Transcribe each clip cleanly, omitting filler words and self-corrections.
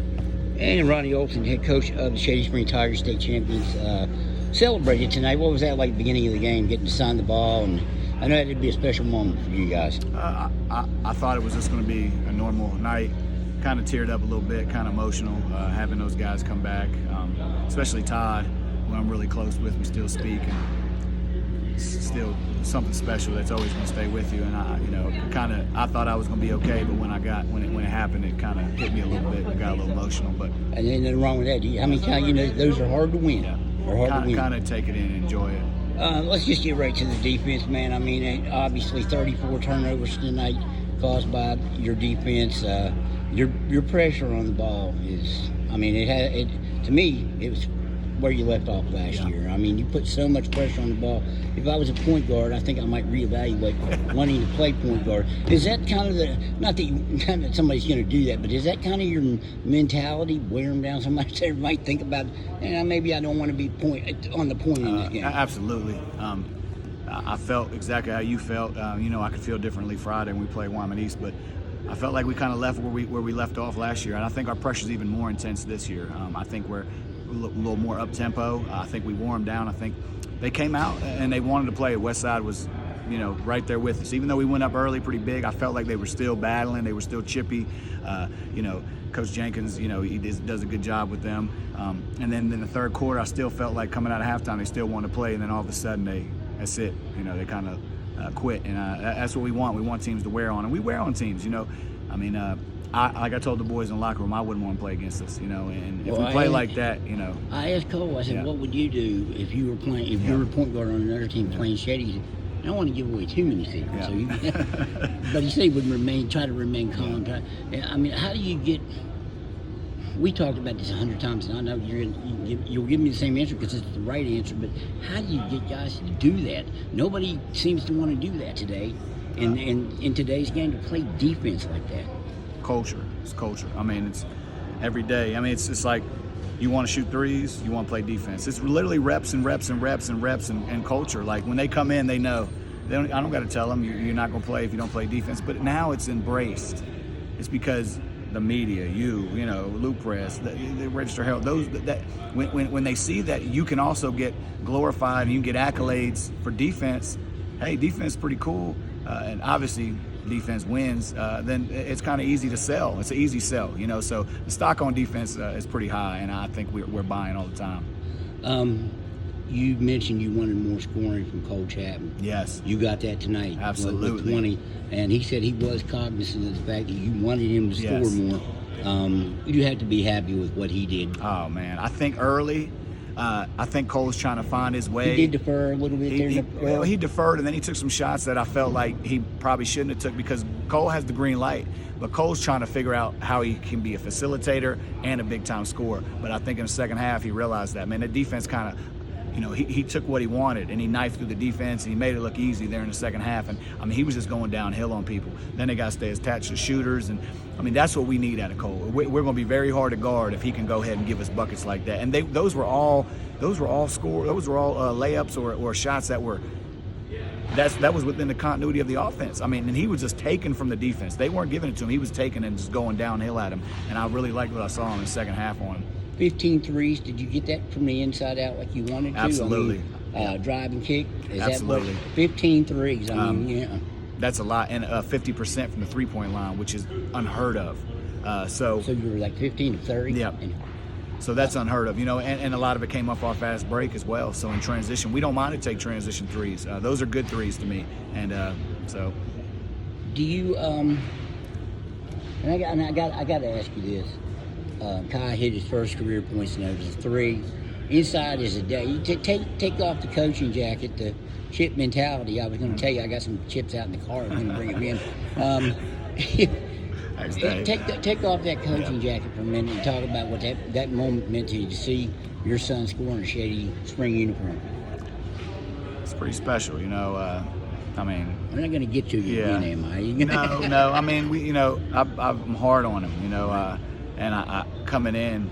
good. And Ronnie Olson, head coach of the Shady Spring Tigers, state champions, celebrated tonight. What was that like at the beginning of the game, getting to sign the ball? And I know that'd be a special moment for you guys. I thought it was just going to be a normal night. Kind of teared up a little bit, kind of emotional, having those guys come back, especially Todd, who I'm really close with. We still speak, and it's still something special that's always going to stay with you. And I thought I was going to be okay, but when it happened, it kind of hit me a little bit. I got a little emotional, but and then nothing wrong with that. How many times those are hard to win? Yeah, they're hard to win. Kind of take it in and enjoy it. Let's just get right to the defense, man. I mean, obviously 34 turnovers tonight caused by your defense. Your pressure on the ball is, I mean, to me, it was where you left off last year. I mean, you put so much pressure on the ball. If I was a point guard, I think I might reevaluate wanting to play point guard. Is that kind of not that somebody's going to do that, but is that kind of your mentality, wear them down so much that might think about, maybe I don't want to be on the point in this game? Absolutely. I felt exactly how you felt. I could feel differently Friday when we played Wyoming East, but I felt like we kind of left where we left off last year, and I think our pressure's even more intense this year. I think we're a little more up-tempo. I think we wore them down. I think they came out and they wanted to play. Westside was, right there with us. Even though we went up early pretty big, I felt like they were still battling. They were still chippy. Coach Jenkins, he does a good job with them. And then in the third quarter, I still felt like coming out of halftime, they still wanted to play, and then all of a sudden that's it. They kind of quit, and that's what we want. We want teams to wear on, and we wear on teams. Like I told the boys in the locker room, I wouldn't want to play against us. And if we play like that, I asked Cole. I said, "What would you do if you were playing? If you were a point guard on another team playing Shadys?" I don't want to give away too many secrets. Yeah. But he said he would try to remain calm. I mean, how do you get? We talked about this 100 times, and I know you'll give me the same answer because it's the right answer. But how do you get guys to do that? Nobody seems to want to do that today, and in today's game to play defense like that. Culture. It's culture. I mean, it's every day. I mean, it's like you want to shoot threes, you want to play defense. It's literally reps and reps and reps and reps and culture. Like when they come in, they know. I don't got to tell them you're not going to play if you don't play defense. But now it's embraced. It's because the media, Loop Press, the Register Herald, when they see that you can also get glorified and you can get accolades for defense. Hey, defense is pretty cool, and obviously defense wins, then it's kind of easy to sell. It's an easy sell, So the stock on defense is pretty high, and I think we're buying all the time. You mentioned you wanted more scoring from Cole Chapman. Yes. You got that tonight. Absolutely. With 20, and he said he was cognizant of the fact that you wanted him to score more. You had to be happy with what he did. Oh, man. I think early, I think Cole's trying to find his way. He did defer a little bit he deferred, and then he took some shots that I felt like he probably shouldn't have took because Cole has the green light. But Cole's trying to figure out how he can be a facilitator and a big-time scorer. But I think in the second half he realized that, man, the defense kind of, he took what he wanted and he knifed through the defense and he made it look easy there in the second half. And, he was just going downhill on people. Then they got to stay attached to shooters. And, that's what we need out of Cole. We're going to be very hard to guard if he can go ahead and give us buckets like that. And those were all layups or shots that were that was within the continuity of the offense. And he was just taken from the defense. They weren't giving it to him. He was taking and just going downhill at him. And I really liked what I saw in the second half on him. 15 threes. Did you get that from the inside out like you wanted to? Absolutely. Drive and kick? Absolutely. 15 threes. That's a lot. And 50% from the three-point line, which is unheard of. So you were like 15 to 30? Yeah. So that's unheard of, and a lot of it came off our fast break as well. So in transition, we don't mind to take transition threes. Those are good threes to me. And so. Do you, and I got to ask you this. Kai hit his first career points tonight. It was a three. Inside is a day. You take off the coaching jacket, the chip mentality. I was going to tell you I got some chips out in the car. I'm going to bring them in. Take off that coaching jacket for a minute and talk about what that moment meant to you to see your son score in a Shady Spring uniform. It's pretty special, I'm not going to get to you again, am I? No. I'm hard on him, and I coming in,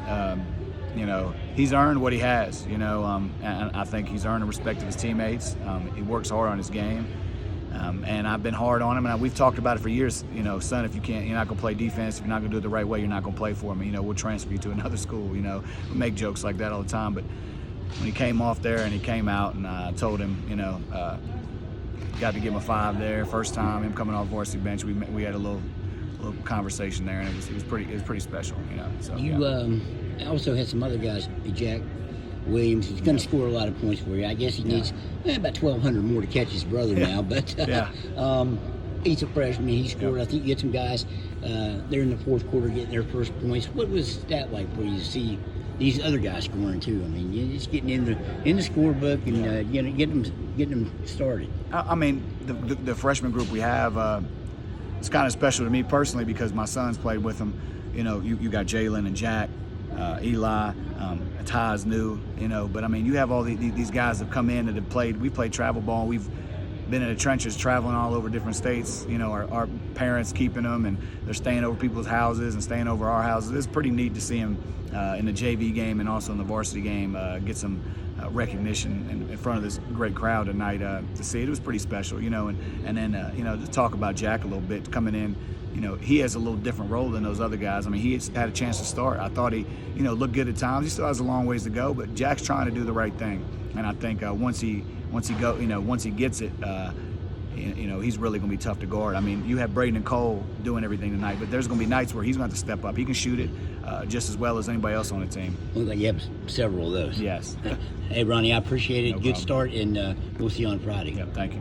he's earned what he has, and I think he's earned the respect of his teammates. He works hard on his game. And I've been hard on him, and we've talked about it for years. You know, son, if you're not gonna play defense, if you're not gonna do it the right way, you're not gonna play for me. You know, we'll transfer you to another school. You know, we make jokes like that all the time. But when he came off there and he came out, and I told him, you know, got to give him a 5 there. First time him coming off varsity bench, we had a little conversation there, and it was pretty special. You know. So You also had some other guys, Jack Williams. He's going to score a lot of points for you. I guess he needs about 1,200 more to catch his brother now. But he's a freshman. He scored. I think you get some guys there in the fourth quarter getting their first points. What was that like for you to see these other guys scoring too? I mean, you're just getting in the scorebook and getting them started. I mean, the freshman group we have, it's kind of special to me personally because my sons played with them. You know, you got Jalen and Jack, Eli, Ty's new. You know, but I mean, you have all these guys that have come in that have played. We played travel ball. We've been in the trenches, traveling all over different states. You know, our parents keeping them, and they're staying over people's houses and staying over our houses. It's pretty neat to see them in the JV game and also in the varsity game get some recognition in front of this great crowd tonight. To see it was pretty special, you know. And then you know, to talk about Jack a little bit coming in. You know, he has a little different role than those other guys. I mean, he had a chance to start. I thought he, you know, looked good at times. He still has a long ways to go, but Jack's trying to do the right thing. And I think once he gets it, you know, he's really going to be tough to guard. I mean, you have Braden and Cole doing everything tonight, but there's going to be nights where he's going to have to step up. He can shoot it just as well as anybody else on the team. Look like you have several of those. Yes. Hey, Ronnie, I appreciate it. No Good problem. start, and we'll see you on Friday. Yep, thank you.